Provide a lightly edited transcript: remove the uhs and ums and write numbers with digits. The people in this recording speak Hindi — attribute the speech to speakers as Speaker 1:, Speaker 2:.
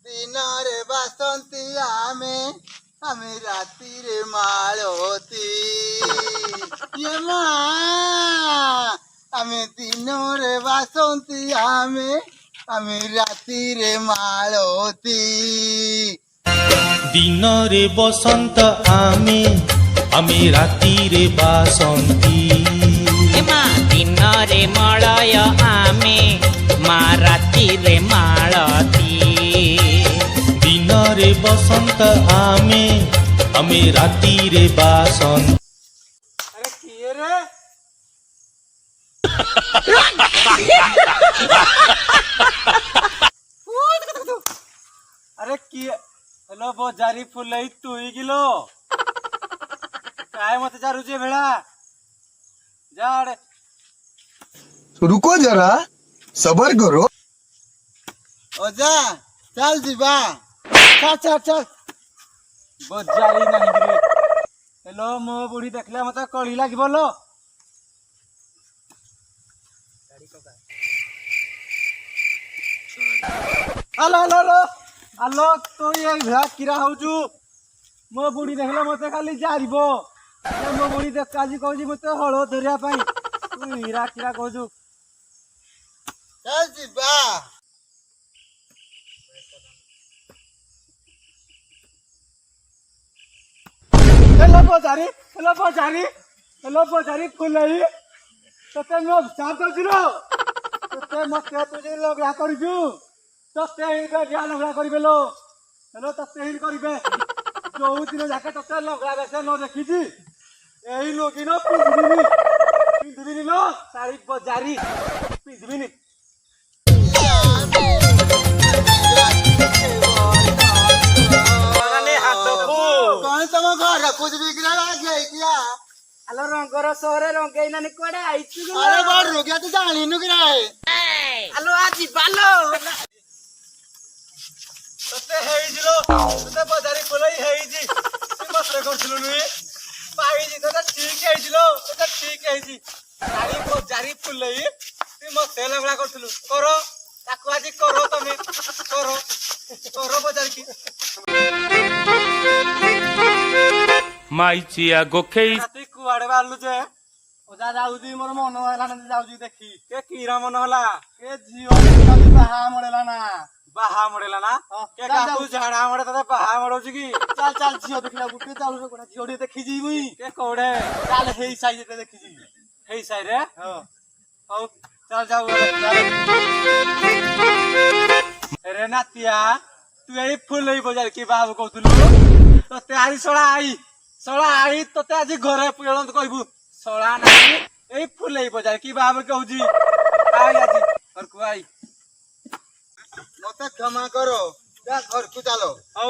Speaker 1: ଦିନରେ ବାସନ୍ତି ଆମେ ରାତିରେ ମାଳତୀ ଇଏ ମା ଆମେ ଦିନରେ ବାସନ୍ତି ଆମେ ରାତିରେ ମାଳତୀ
Speaker 2: ଦିନରେ ବସନ୍ତ ଆମେ ରାତିରେ ବାସନ୍ତୀ
Speaker 3: ମା ଦିନରେ ମଳୟ ଆମେ ମା ରାତିରେ ମାଳତୀ
Speaker 2: ଦିନରେ ବସନ୍ତ ଆମେ ରାତିରେ ବାସନ୍ତୀ।
Speaker 1: अरे किए रे अरे किए हेलो बोजारी फुलई तुई किलो काय मत जारुचे भेड़ा जाड़े
Speaker 4: रुको जरा सबर करो।
Speaker 1: ओजा चल जीवा चल चल चल बोजारी नहीं गिरी हेलो मो बुढ़ी देखले मत कड़ी लागिब लो हेलो हेलो हेलो हेलो तो ये भेड़ा किरा होजु मो बुढ़ी देखले मत खाली जारिबो मो बुढ़ी देख काजी कहूजी मते हळो धरिया पाई तू हीरा किरा कहूजु चल जीवा हेलो बोजारी फुलई तते मो चार दजिरो तते मते तुझे लगरा करजु तते ही गया लगरा करिबेलो हेलो तते ही करिबे जो दिन जाके तते लगरा बेसे न देखिजी एही लोगी न पिंदिबिनी लो सारी बोजारी पिंदिबिनी कौन तम घर कुछ बिगड़ा गया क्या
Speaker 3: ଆଲୋ ରଙ୍ଗର ସହରେ ରଙ୍ଗେଇ ନାନୀ କୁଆଡେ ଆଇଛୁ କି
Speaker 1: अरे बड़ रोगिया तो जानिनु कि रे
Speaker 3: ଆଲୋ ଆଜି ବାଲୋ
Speaker 1: तते हेइजिलो तते बजारी खोलई हेइजी तू मसरे करथिलु नुई पाइजी तते ठीक हेइजिलो तते ठीक हेइजी सारी बजारी फुलई तू मते लगला करथिलु करो ताकू आजी करो तमे करो बजारी की
Speaker 2: माइचिया गोखेई
Speaker 1: राती कुआडे बालु जे ओजा जाउजी मोर मन होला न जाउजी देखी के कीरा मन होला के जीव जाउजी बाहा मडेला ना के काकू झाड़ा मडे तते बाहा मडोजी की चल चल जियो देखला गुटे चालू रे कोना जियो देखी जी मुई के कोडे चल हेई साइज ते देखी जी हेई साइड रे हो हौ चल जाऊ अरे नातिया तू एई फुलई बजार की बाबू कहतुलु तते आरी सळा आई तते आज घरे पेळंत कहबू सळा नाही एई फुलई बजार की बाबू कहूजी आई आज घर को आई मते क्षमा करो जा घर को चलो हौ